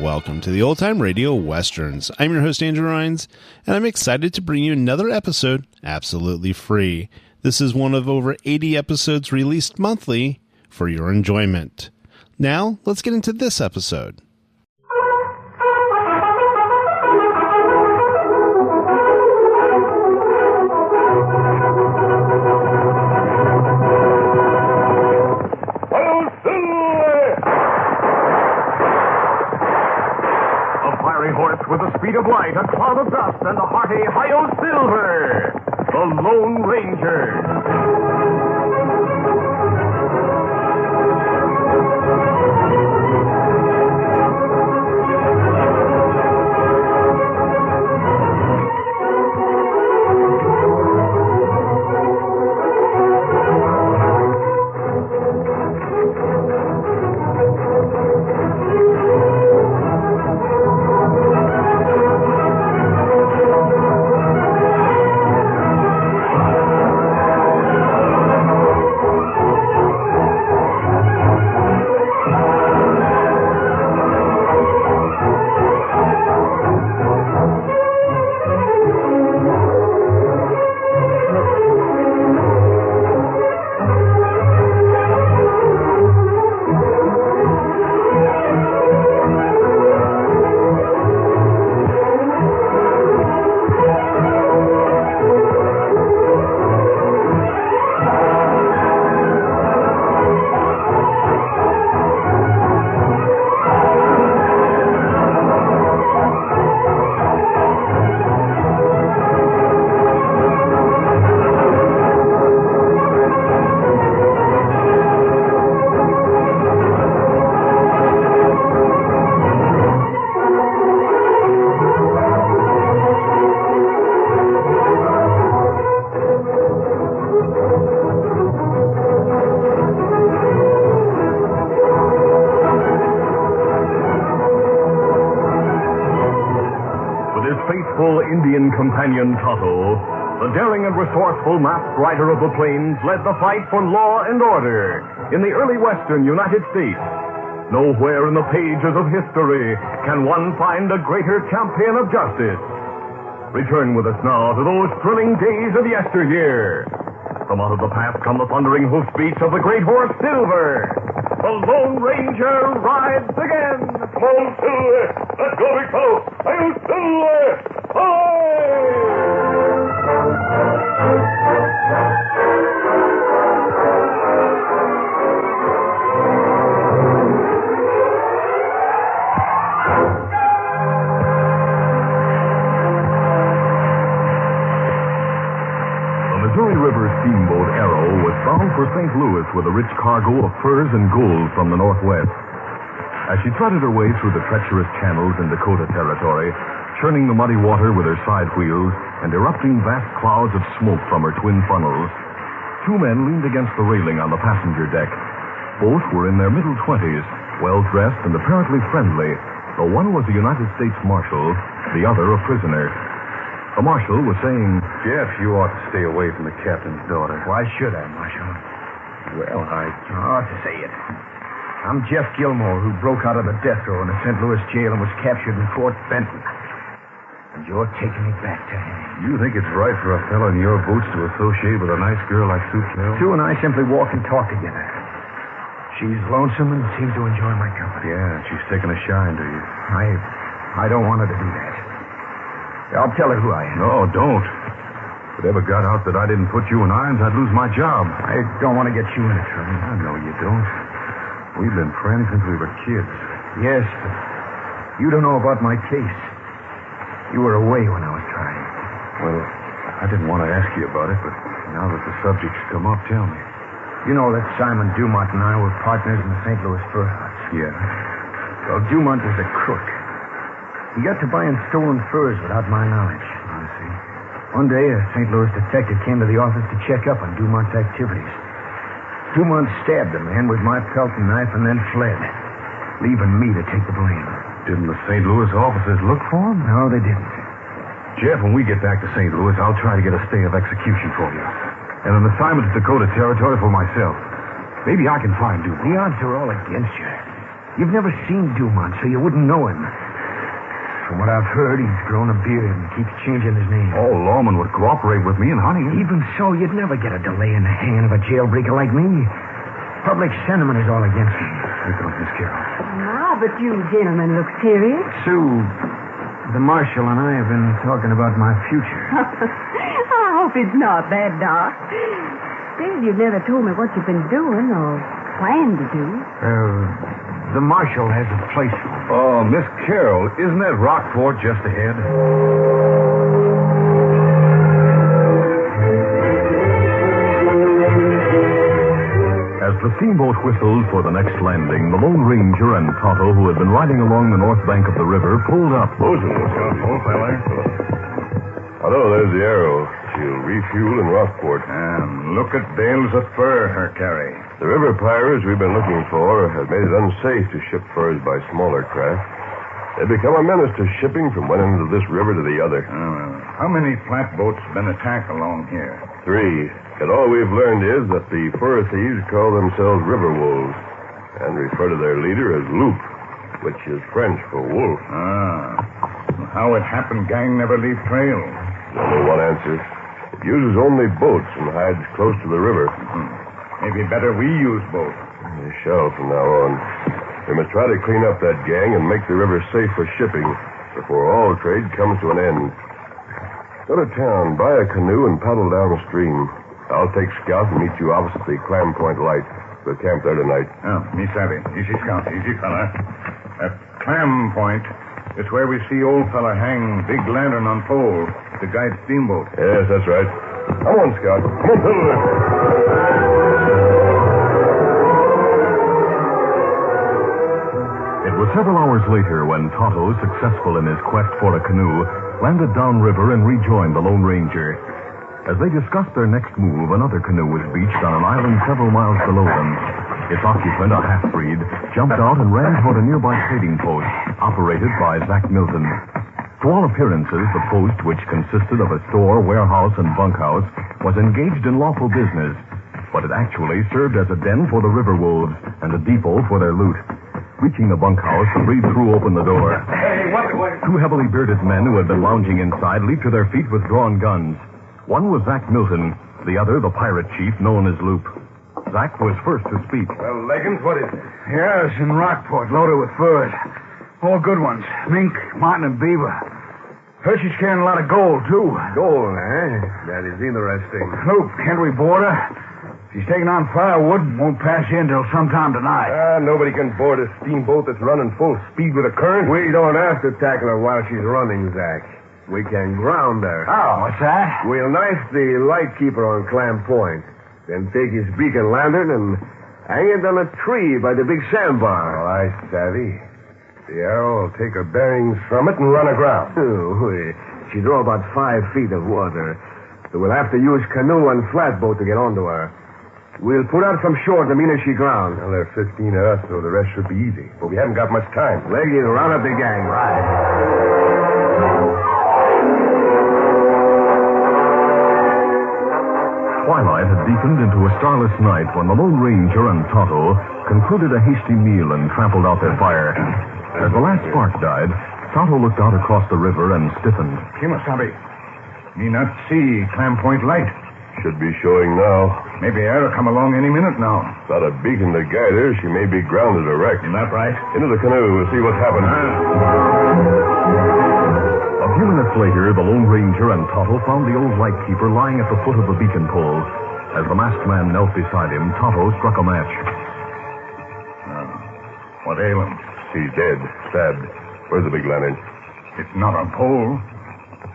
Welcome to the Old Time Radio Westerns. I'm your host, Andrew Rhynes, and I'm excited to bring you another episode absolutely free. This is one of over 80 episodes released monthly for your enjoyment. Now, let's get into this episode. With the speed of light, a cloud of dust, and a hearty Hi-Yo Silver, the Lone Ranger. Indian companion Tonto, the daring and resourceful masked rider of the plains, led the fight for law and order in the early western United States. Nowhere in the pages of history can one find a greater champion of justice. Return with us now to those thrilling days of yesteryear. From out of the past come the thundering hoofbeats of the great horse Silver. The Lone Ranger rides again. Come on, Silver. Let's go, big fellow. Hey, Silver! Missouri River steamboat Arrow was bound for St. Louis with a rich cargo of furs and gold from the Northwest. As she threaded her way through the treacherous channels in Dakota Territory, churning the muddy water with her side wheels and erupting vast clouds of smoke from her twin funnels, two men leaned against the railing on the passenger deck. Both were in their middle 20s, well-dressed and apparently friendly, though one was a United States Marshal, the other a prisoner. The Marshal was saying, "Jeff, you ought to stay away from the captain's daughter." Why should I, Marshal? Well, I ought to say it. I'm Jeff Gilmore, who broke out of the death row in the St. Louis jail and was captured in Fort Benton. And you're taking me back to him. You think it's right for a fellow in your boots to associate with a nice girl like Sue Carroll? Sue and I simply walk and talk together. She's lonesome and seems to enjoy my company. Yeah, she's taking a shine to you. I don't want her to do that. I'll tell her who I am. No, don't. If it ever got out that I didn't put you in irons, I'd lose my job. I don't want to get you in trouble. I know you don't. We've been friends since we were kids. Yes, but you don't know about my case. You were away when I was trying. Well, I didn't want to ask you about it, but now that the subject's come up, tell me. You know that Simon Dumont and I were partners in the St. Louis Fur House. Yeah. Well, Dumont was a crook. He got to buying stolen furs without my knowledge. I see. One day, a St. Louis detective came to the office to check up on Dumont's activities. Dumont stabbed the man with my pelting knife and then fled, leaving me to take the blame. Didn't the St. Louis officers look for him? No, they didn't. Jeff, when we get back to St. Louis, I'll try to get a stay of execution for you. And an assignment to Dakota Territory for myself. Maybe I can find Dumont. The odds are all against you. You've never seen Dumont, so you wouldn't know him. From what I've heard, he's grown a beard and keeps changing his name. All lawmen would cooperate with me in hunting him. Even so, you'd never get a delay in the hand of a jailbreaker like me. Public sentiment is all against him. Here comes Miss Carroll. Ah, but you gentlemen look serious. Sue, the marshal and I have been talking about my future. I hope it's not that, Doc. Still, you've never told me what you've been doing or plan to do. The marshal has a place for me. Oh, Miss Carroll, isn't that Rockport just ahead? As the steamboat whistled for the next landing, the Lone Ranger and Tonto, who had been riding along the north bank of the river, pulled up. Old fella. Hello, there's the Arrow. She'll refuel in Rockport. And look at bales of fur her carry. The river pirates we've been looking for have made it unsafe to ship furs by smaller craft. They've become a menace to shipping from one end of this river to the other. How many flatboats been attacked along here? 3. And all we've learned is that the fur thieves call themselves river wolves and refer to their leader as Loup, which is French for wolf. How it happened, gang never leave trail. Only one answer. It uses only boats and hides close to the river. Maybe better we use both. We shall from now on. We must try to clean up that gang and make the river safe for shipping before all trade comes to an end. Go to town, buy a canoe, and paddle down the stream. I'll take Scout and meet you opposite the Clam Point light. We'll camp there tonight. Oh, me savvy. Easy, Scout. Easy, fella. At Clam Point, it's where we see old fella hang big lantern on pole to guide steamboat. Yes, that's right. Come on, Scout. Come on, paddle there. It was several hours later when Tonto, successful in his quest for a canoe, landed downriver and rejoined the Lone Ranger. As they discussed their next move, another canoe was beached on an island several miles below them. Its occupant, a half-breed, jumped out and ran toward a nearby trading post, operated by Zach Milton. To all appearances, the post, which consisted of a store, warehouse, and bunkhouse, was engaged in lawful business, but it actually served as a den for the river wolves and a depot for their loot. Reaching the bunkhouse, the breed threw open the door. Hey, what? 2 heavily bearded men who had been lounging inside leaped to their feet with drawn guns. One was Zach Milton, the other the pirate chief known as Loup. Zach was first to speak. Well, Leggins, what is it? Yeah, it's in Rockport, loaded with furs. All good ones. Mink, marten, and beaver. Heard she's carrying a lot of gold, too. Gold, eh? That is interesting. Loop, can't we board her? She's taking on firewood and won't pass in till sometime tonight. Nobody can board a steamboat that's running full speed with a current. We don't have to tackle her while she's running, Zach. We can ground her. Oh, what's that? We'll knife the lightkeeper on Clam Point, then take his beacon lantern and hang it on a tree by the big sandbar. Oh, I savvy. The Arrow will take her bearings from it and run aground. She draw about 5 feet of water, so we'll have to use canoe and flatboat to get onto her. We'll put out from shore the minute she ground. Well, there are 15 of us, so the rest should be easy. But we haven't got much time. Leggy, round up the gang. Right. Twilight had deepened into a starless night when the Lone Ranger and Tonto concluded a hasty meal and trampled out their fire. As the last spark died, Tonto looked out across the river and stiffened. Kimasabi. Me not see Clam Point light. Should be showing now. Maybe Arrow come along any minute now. Without a beacon to guide her, she may be grounded or wrecked. Isn't that right? Into the canoe. We'll see what's happened. A few minutes later, the Lone Ranger and Tonto found the old lightkeeper lying at the foot of the beacon pole. As the masked man knelt beside him, Tonto struck a match. What ail him? She's dead. Stabbed. Where's the big lantern? It's not a pole.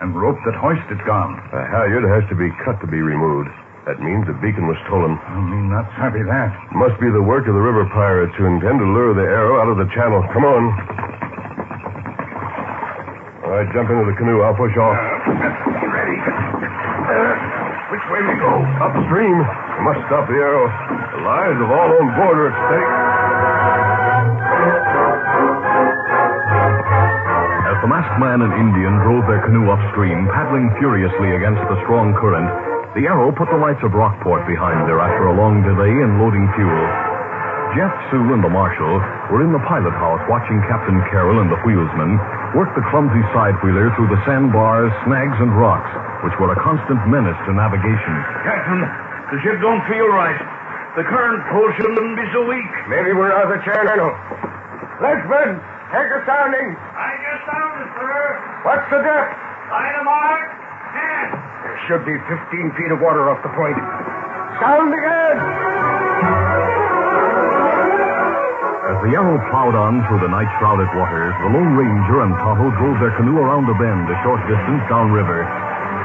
And rope that hoist it gone. A halyard has to be cut to be removed. That means the beacon was stolen. I mean, not savvy that. Must be the work of the river pirates who intend to lure the Arrow out of the channel. Come on. All right, jump into the canoe. I'll push off. Ready. Which way we go? Upstream. We must stop the Arrow. The lives of all on board are at stake. As the masked man and Indian drove their canoe upstream, paddling furiously against the strong current, the Arrow put the lights of Rockport behind her after a long delay in loading fuel. Jeff, Sue, and the marshal were in the pilot house watching Captain Carroll and the wheelsman work the clumsy side-wheeler through the sandbars, snags, and rocks, which were a constant menace to navigation. Captain, the ship don't feel right. The current pull shouldn't be so weak. Maybe we're out of the channel. Legsman, take a sounding. I just sounded, sir. What's the depth? Line a mark. 10. There should be 15 feet of water off the point. Sound again! As the Yarrow plowed on through the night-shrouded waters, the Lone Ranger and Tonto drove their canoe around a bend a short distance downriver.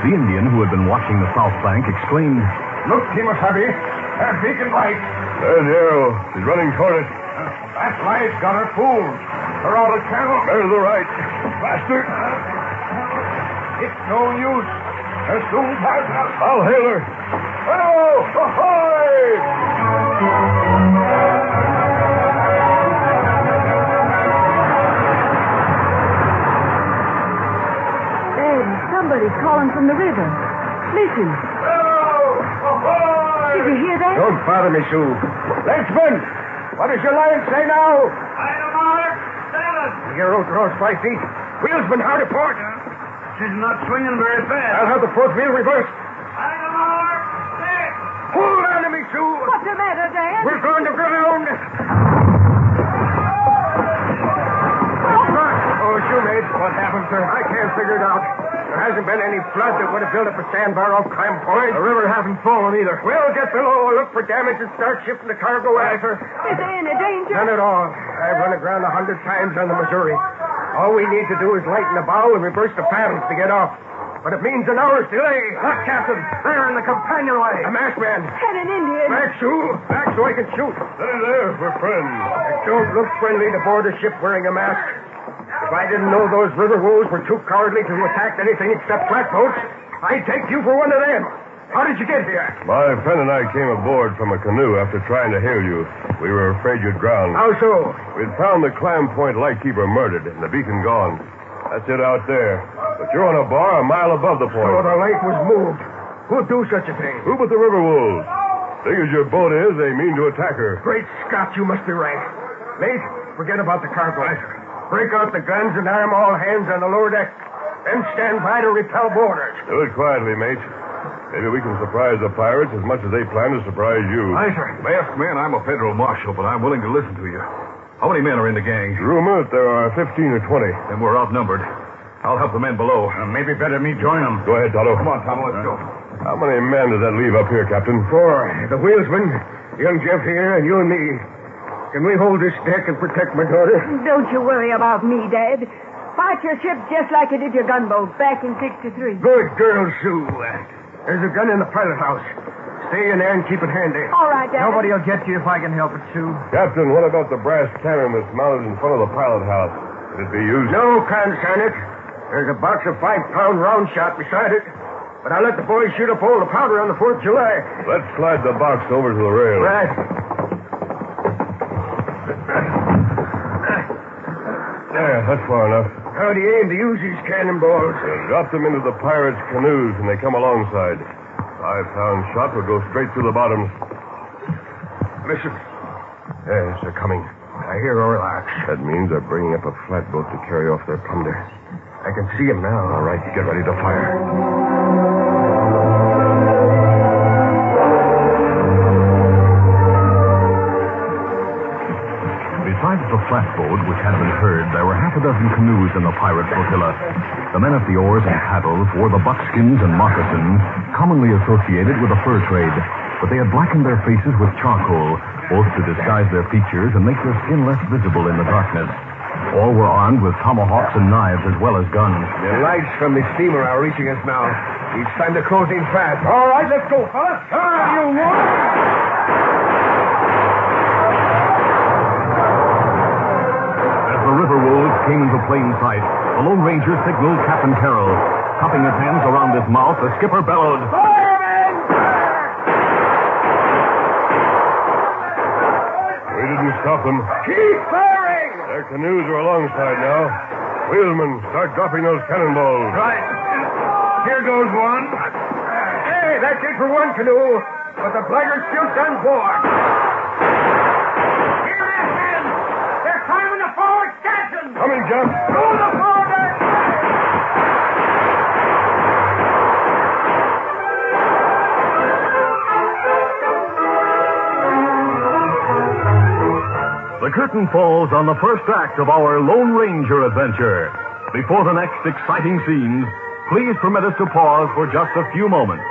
The Indian, who had been watching the south bank, exclaimed, Look, Kimasabi. That beacon light. There's Yarrow. She's running toward us. That light's got her fooled. Her out of channel. Better to the right. Faster. It's no use. They'll soon pass us. I'll hail her. Hello! Ahoy! Dad, somebody's calling from the river. Listen. Hello! Ahoy! Did you hear that? Don't bother me, Sue. Lensman! What does your line say now? Line a mark. 7. Yarrow draws 5 feet. Wheelsman, hard to port. She's not swinging very fast. I'll have the fourth wheel reversed. Line a mark. 6. Hold on to me, Sue. What's the matter, Dad? We're going to ground. Oh, shoemate. What happened, sir? I can't figure it out. There hasn't been any flood that would have built up a sandbar off Clam Point. The river hasn't fallen either. We'll get below, look for damage, and start shifting the cargo after. Is there any danger? None at all. I've run aground 100 times on the Missouri. All we need to do is lighten the bow and reverse the paddles to get off. But it means an hour's delay. Look, Captain. There in the companionway. A masked man. And an Indian. Back, Sue. Back so I can shoot. Steady there. We're friends. It don't look friendly to board a ship wearing a mask. If I didn't know those river wolves were too cowardly to attack anything except flatboats, I'd take you for one of them. How did you get here? My friend and I came aboard from a canoe after trying to hail you. We were afraid you'd drown. How so? We'd found the Clam Point lightkeeper murdered and the beacon gone. That's it out there. But you're on a bar a mile above the point. So the light was moved. Who'd do such a thing? Who but the river wolves? Big as your boat is, they mean to attack her. Great Scott, you must be right. Mate, forget about the cargo. Break out the guns and arm all hands on the lower deck. Then stand by to repel boarders. Do it quietly, mate. Maybe we can surprise the pirates as much as they plan to surprise you. Aye, sir. Masked man, I'm a federal marshal, but I'm willing to listen to you. How many men are in the gang? Rumor that there are 15 or 20. Then we're outnumbered. I'll help the men below. Maybe better me join them. Go ahead, Tonto. Come on, Tom, let's go. How many men does that leave up here, Captain? 4. The wheelsman, young Jeff here, and you and me. Can we hold this deck and protect my daughter? Don't you worry about me, Dad. Fight your ship just like you did your gunboat back in 63. Good girl, Sue. There's a gun in the pilot house. Stay in there and keep it handy. All right, Dad. Nobody will get you if I can help it, Sue. Captain, what about the brass cannon that's mounted in front of the pilot house? Could it be used? No concern it. There's a box of 5-pound round shot beside it. But I'll let the boys shoot up all the powder on the 4th of July. Let's slide the box over to the rail. Right. There, that's far enough. How do you aim to use these cannonballs? Drop them into the pirates' canoes when they come alongside. 5-pound shot will go straight through the bottoms. Listen. Yes, they're coming. I hear Orlocks. That means they're bringing up a flatboat to carry off their plunder. I can see him now. All right, get ready to fire. Besides the flatboat, which had been heard, there were half a dozen canoes in the pirate flotilla. The men at the oars and paddles wore the buckskins and moccasins commonly associated with the fur trade, but they had blackened their faces with charcoal, both to disguise their features and make their skin less visible in the darkness. All were armed with tomahawks and knives as well as guns. The lights from the steamer are reaching us now. It's time to close in fast. All right, let's go, fellas. You won't. As the river wolves came into plain sight, the Lone Ranger signaled Captain Carroll. Cupping his hands around his mouth, the skipper bellowed, Firemen! We didn't stop them. Keep firing! Their canoes are alongside now. Wheelsman, start dropping those cannonballs. Right. Here goes one. Hey, that's it for one canoe. But the blackguard's still on board. coming, Jeff. Through the foredeck! The curtain falls on the first act of our Lone Ranger adventure. Before the next exciting scenes, please permit us to pause for just a few moments.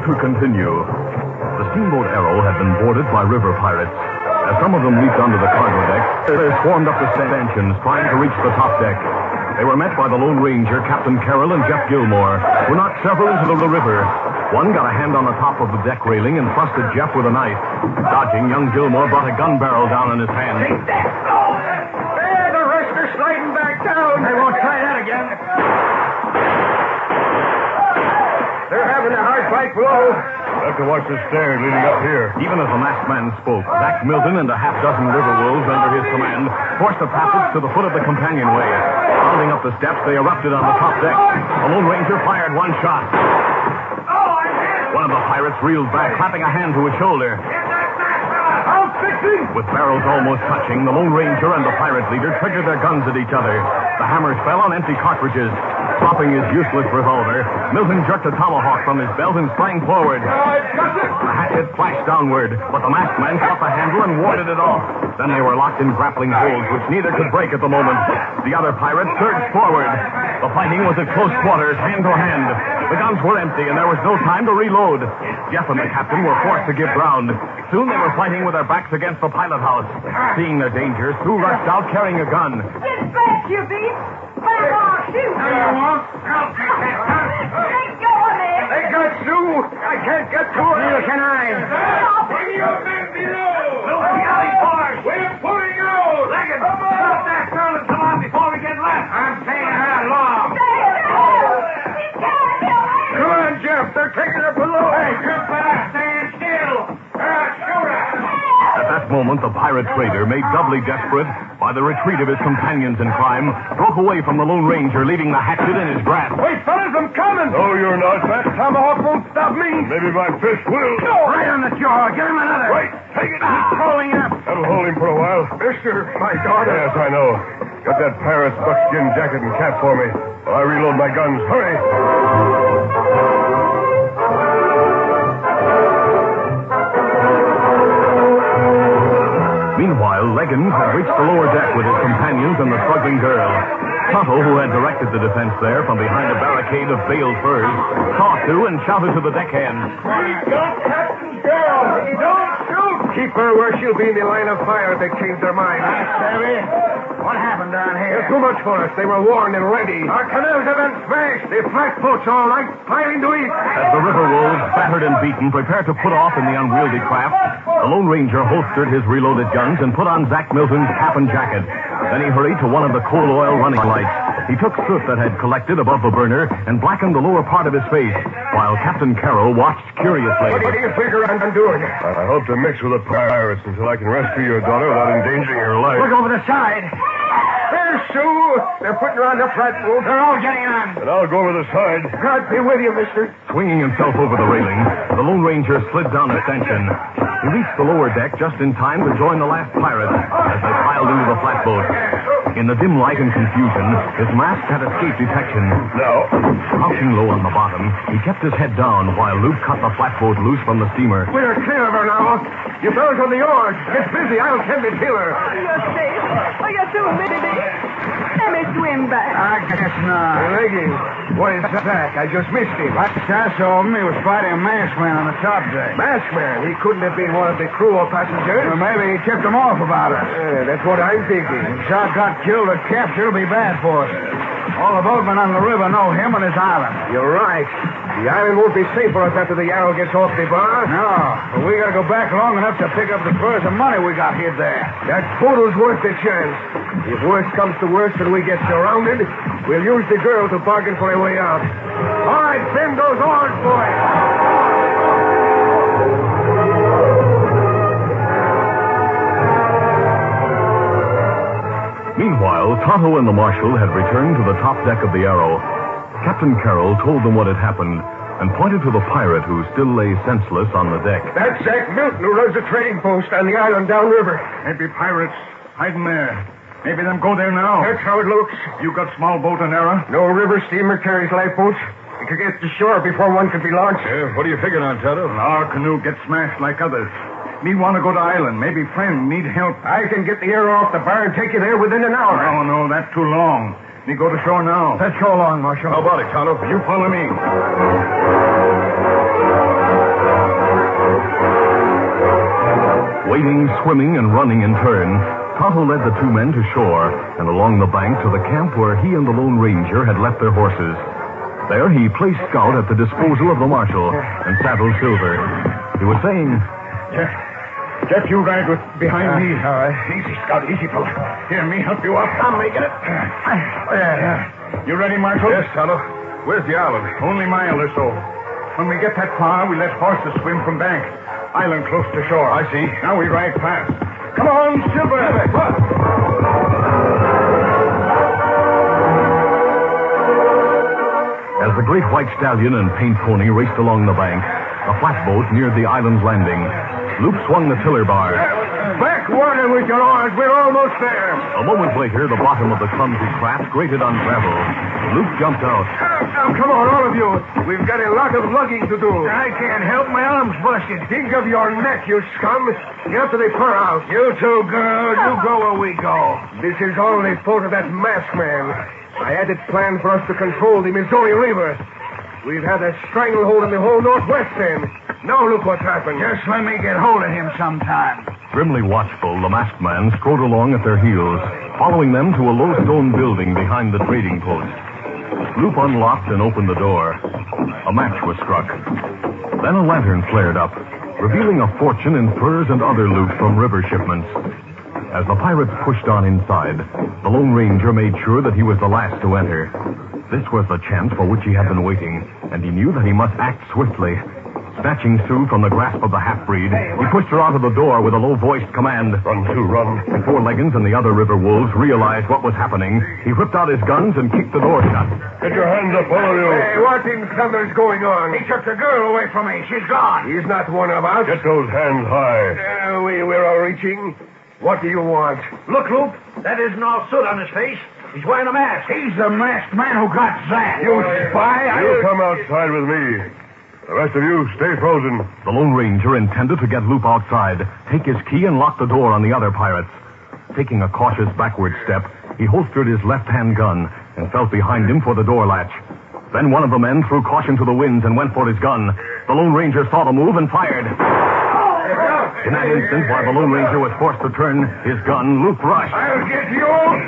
To continue. The steamboat Arrow had been boarded by river pirates. As some of them leaped onto the cargo deck, they swarmed up the stanchions, trying to reach the top deck. They were met by the Lone Ranger, Captain Carroll, and Jeff Gilmore, who knocked several into the river. One got a hand on the top of the deck railing and thrusted Jeff with a knife. Dodging, young Gilmore brought a gun barrel down in his hand. Take that! Oh! There, the rest are sliding back down. They won't try that again. They're having a hard fight below. We'll have to watch the stairs leading up here. Even as the masked man spoke, Zach Milton and a half-dozen river wolves under his command forced a passage to the foot of the companionway. Bounding up the steps, they erupted on the top deck. The Lone Ranger fired one shot. One of the pirates reeled back, clapping a hand to his shoulder. I'll fix him! With barrels almost touching, the Lone Ranger and the pirate leader triggered their guns at each other. The hammers fell on empty cartridges. Dropping his useless revolver, Milton jerked a tomahawk from his belt and sprang forward. I've got it! The hatchet flashed downward, but the masked man caught the handle and warded it off. Then they were locked in grappling holds, which neither could break at the moment. The other pirate surged forward. The fighting was at close quarters, hand to hand. The guns were empty, and there was no time to reload. Jeff and the captain were forced to give ground. Soon they were fighting with their backs against the pilot house. Seeing their danger, Sue rushed out carrying a gun. Get back, you beast! Back off, shoot! Now you won't. I'll take that gun. Let go of me! They got Sue. I can't get to her. Neither can I. Stop it! Bring your men below. Look, galley boys. We're pulling out. Leggett, stop that girl and come on before we get left. I'm saying her long. Stay still! He can't do it! Come on, Jeff. They're taking her below. Hey, good fella. Stand still. Shoot her. At that moment, the pirate trader, made doubly desperate by the retreat of his companions in crime, broke away from the Lone Ranger, leaving the hatchet in his grasp. Wait, fellas, I'm coming. No, you're not. That tomahawk won't stop me. Maybe my fist will. Right on the jaw. Give him another. Right. Take it. He's crawling up. That'll hold him for a while. Mister, my daughter. Yes, I know. Got that pirate's buckskin jacket and cap for me. While I reload my guns. Hurry. Meanwhile, Leggins had reached the lower deck with his companions and the struggling girl. Tonto, who had directed the defense there from behind a barricade of baled furs, saw Sue and shouted to the deckhands. We got Captain's girl. Don't shoot. Keep her where she'll be in the line of fire if they change their minds. Savvy. What happened down here? There's too much for us. They were warned and ready. Our canoes have been smashed. The flatboats all right, piling to eat. As the river wolves, battered and beaten, prepared to put off in the unwieldy craft, the Lone Ranger holstered his reloaded guns and put on Zach Milton's cap and jacket. Then he hurried to one of the coal oil running lights. He took soot that had collected above the burner and blackened the lower part of his face, while Captain Carroll watched curiously. What do you figure I'm doing? I hope to mix with the pirates until I can rescue your daughter without endangering her life. Look over the side. There's Sue. They're putting her on the flatboat. They're all getting on. And I'll go over the side. God be with you, mister. Swinging himself over the railing, the Lone Ranger slid down a stanchion. He reached the lower deck just in time to join the last pirate as they piled into the flatboat. In the dim light and confusion, his mask had escaped detection. Now, Crouching low on the bottom, he kept his head down while Luke cut the flatboat loose from the steamer. We're clear of her now. You fellas on the oars. Get busy. I'll tend to kill her. You're safe. All you do, baby. came back. I guess not. Hey, Leggy, where's Zach? I just missed him. Last I saw him, he was fighting a masked man on the top deck. Masked man? He couldn't have been one of the crew or passengers. Well, maybe he tipped him off about it. That's what I'm thinking. If Zach got killed or captured, it'll be bad for us. All the boatmen on the river know him and his island. You're right. The island won't be safe for us after the Yarrow gets off the bar. No, but we gotta go back long enough to pick up the furs and money we got hid there. That photo's worth the chance. If worse comes to worse and we get surrounded, we'll use the girl to bargain for a way out. All right, bend those oars, boys. Meanwhile, Tonto and the marshal had returned to the top deck of the Arrow. Captain Carroll told them what had happened and pointed to the pirate who still lay senseless on the deck. That's Zach Milton, who runs the trading post on the island downriver. Maybe pirates hiding there. Maybe them go there now. That's how it looks. You got small boat and arrow? No river steamer carries lifeboats. It could get to shore before one can be launched. What are you figuring on, Tonto? Our canoe gets smashed like others. Me want to go to island. Maybe friend need help. I can get the Arrow off the bar and take you there within an hour. No, that's too long. Me go to shore now. Let's go along, Marshal. How about it, Tonto? You follow me. Wading, swimming, and running in turn, Tonto led the two men to shore and along the bank to the camp where he and the Lone Ranger had left their horses. There he placed Scout at the disposal of the marshal and saddled Silver. He was saying, Jeff, you ride behind me. All right. Easy, Scout, easy, fella. Here, me help you up. I'm making it. You ready, Marshal? Yes, Tonto. Where's the island? Only a mile or so. When we get that far, we let horses swim from bank. Island close to shore. I see. Now we ride fast. Come on, Silver. As the great white stallion and paint pony raced along the bank, a flatboat neared the island's landing. Loop swung the tiller bar. Back water with your oars. We're almost there. A moment later, the bottom of the clumsy craft grated on gravel. Loop jumped out. Now, come on, all of you. We've got a lot of lugging to do. I can't help. My arm's busted. Think of your neck, you scum. Get to the fur house. You two girls, you go where we go. This is all the fault of that masked man. I had it planned for us to control the Missouri River. We've had a stranglehold in the whole Northwest end. Now look what's happened. Just let me get hold of him sometime. Grimly watchful, the masked man strode along at their heels, following them to a low stone building behind the trading post. Loop unlocked and opened the door. A match was struck. Then a lantern flared up, revealing a fortune in furs and other loot from river shipments. As the pirates pushed on inside, the Lone Ranger made sure that he was the last to enter. This was the chance for which he had been waiting, and he knew that he must act swiftly. Snatching Sue from the grasp of the half-breed, he pushed her out of the door with a low-voiced command. Run, Sue, run. Before Leggins and the other river wolves realized what was happening, he whipped out his guns and kicked the door shut. Get your hands up, all of you. Hey, what in thunder's going on? He took the girl away from me. She's gone. He's not one of us. Get those hands high. We're all reaching. What do you want? Look, Loop. That isn't all soot on his face. He's wearing a mask. He's the masked man who got Zach. You spy? You come outside with me. The rest of you, stay frozen. The Lone Ranger intended to get Loop outside, take his key, and lock the door on the other pirates. Taking a cautious backward step, he holstered his left-hand gun and felt behind him for the door latch. Then one of the men threw caution to the winds and went for his gun. The Lone Ranger saw the move and fired. In that instant, while the Lone Ranger was forced to turn his gun, Loop rushed. I'll get you.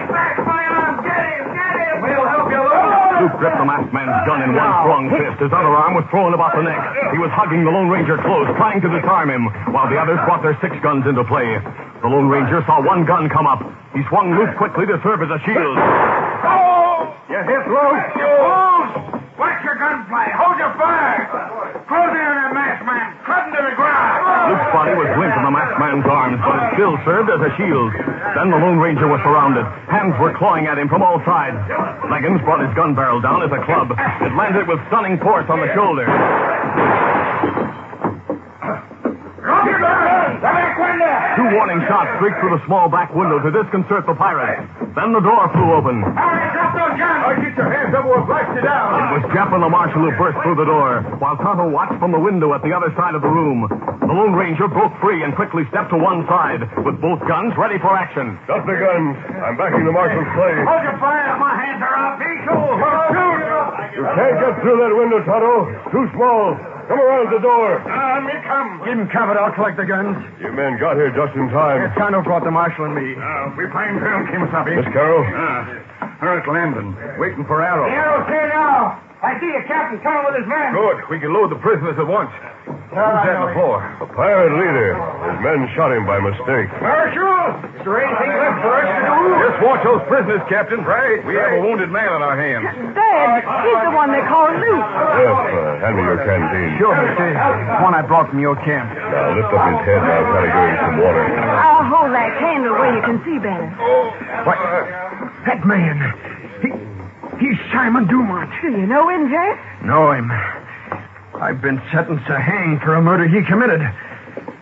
Smash my arm. Get him. We'll help you, Loop. Loop gripped the masked man's gun in one strong fist. His other arm was thrown about the neck. He was hugging the Lone Ranger close, trying to disarm him, while the others brought their 6 guns into play. The Lone Ranger saw one gun come up. He swung Loop quickly to serve as a shield. Oh! You hit, Loop? You fools! Watch your gunplay. Hold your fire. Close in on that masked man. Cut him to the ground. Loop's body was linked in the masked man's arms, but it still served as a shield. Then the Lone Ranger was surrounded. Hands were clawing at him from all sides. Leggins brought his gun barrel down as a club. It landed with stunning force on the shoulder. Drop your gun! The back window! 2 warning shots streaked through the small back window to disconcert the pirates. Then the door flew open. Hurry, drop those guns! Get your hands up or we'll blast you down. It was Jeff and the marshal who burst through the door, while Tonto watched from the window at the other side of the room. The Lone Ranger broke free and quickly stepped to one side, with both guns ready for action. Drop the guns. I'm backing the marshal's play. Hold your fire. My hands are up. Be cool. Shoot. You can't get through that window, Tonto. Too small. Come around the door. Me come. Give him cover. I'll collect the guns. You men got here just in time. Tonto brought the marshal and me. We find Colonel Kimasabi. Miss Carroll? Her at Landon, waiting for Arrow. The Arrow's here now. I see a captain coming with his men. Good. We can load the prisoners at once. Who's that on the floor? A pirate leader. His men shot him by mistake. Marshal! Is there anything left for us to do? Just watch those prisoners, Captain. Right. We have a wounded man on our hands. Dad, he's the one they call Luke. Jeff, hand me your canteen. Sure, Missy. One I brought from your camp. Now lift up his head and I'll try to give him some water. I'll hold that candle where you can see better. What? That man. He's Simon Dumont. Do you know him, Jeff? Know him. I've been sentenced to hang for a murder he committed.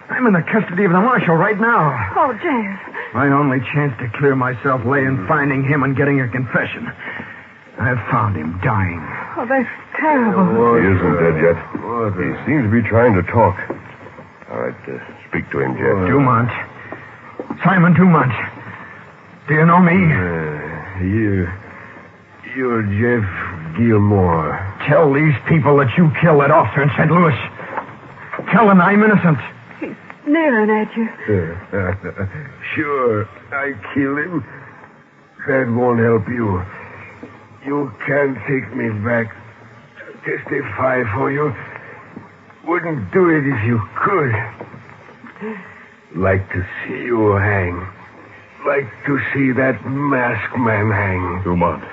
I'm in the custody of the marshal right now. Oh, Jeff. My only chance to clear myself lay in finding him and getting a confession. I've found him dying. Oh, that's terrible. He isn't dead yet. He seems to be trying to talk. All right, speak to him, Jeff. Dumont. Simon Dumont. Do you know me? You're Jeff Gilmore. Tell these people that you killed that officer in St. Louis. Tell them I'm innocent. He's sneering at you. Sure, I killed him. That won't help you. You can't take me back to testify for you. Wouldn't do it if you could. Like to see you hang. Like to see that masked man hang. Dumont,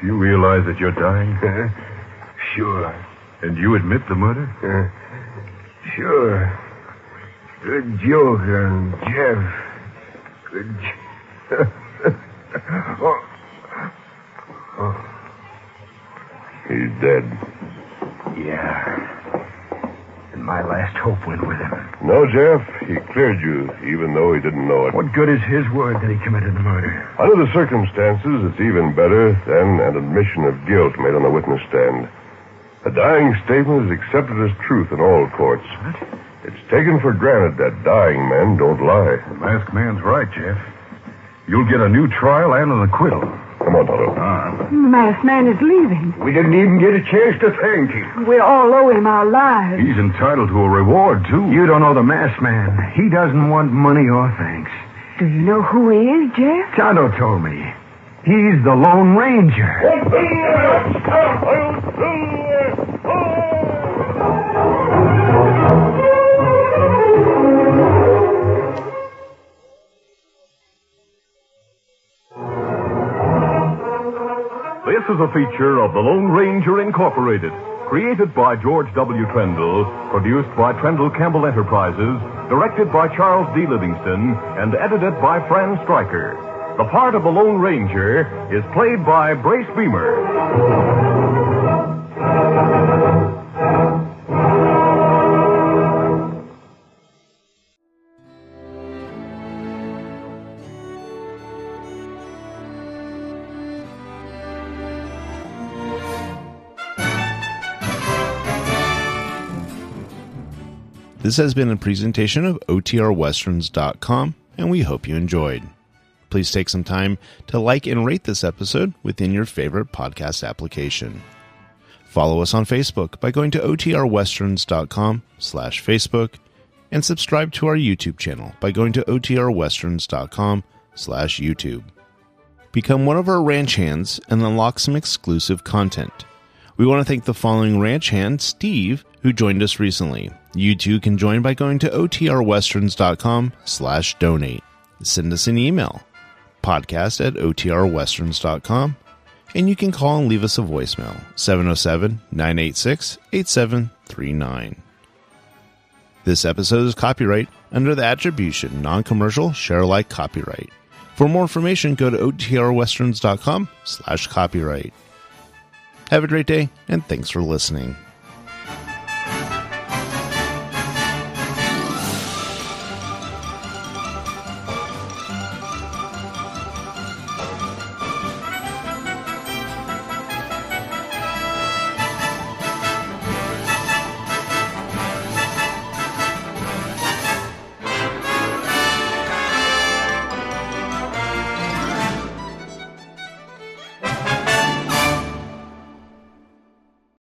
do you realize that you're dying? Sure. And you admit the murder? Sure. Good joke on Jeff. Good He's dead. Yeah. And my last hope went with him. No, Jeff. He cleared you, even though he didn't know it. What good is his word that he committed the murder? Under the circumstances, it's even better than an admission of guilt made on the witness stand. A dying statement is accepted as truth in all courts. What? It's taken for granted that dying men don't lie. The masked man's right, Jeff. You'll get a new trial and an acquittal. Come on, Tonto. The masked man is leaving. We didn't even get a chance to thank him. We all owe him our lives. He's entitled to a reward, too. You don't know the masked man. He doesn't want money or thanks. Do you know who he is, Jeff? Tonto told me. He's the Lone Ranger. This is a feature of the Lone Ranger Incorporated, created by George W. Trendle, produced by Trendle Campbell Enterprises, directed by Charles D. Livingston, and edited by Fran Stryker. The part of the Lone Ranger is played by Brace Beamer. This has been a presentation of OTRWesterns.com, and we hope you enjoyed. Please take some time to like and rate this episode within your favorite podcast application. Follow us on Facebook by going to OTRWesterns.com/Facebook, and subscribe to our YouTube channel by going to OTRWesterns.com/YouTube. Become one of our ranch hands and unlock some exclusive content. We want to thank the following ranch hand, Steve, who joined us recently. You too can join by going to OTRWesterns.com/donate. Send us an email, podcast@OTRWesterns.com, and you can call and leave us a voicemail, 707-986-8739. This episode is copyright under the attribution, non-commercial, share-alike copyright. For more information, go to OTRWesterns.com/copyright. Have a great day, and thanks for listening.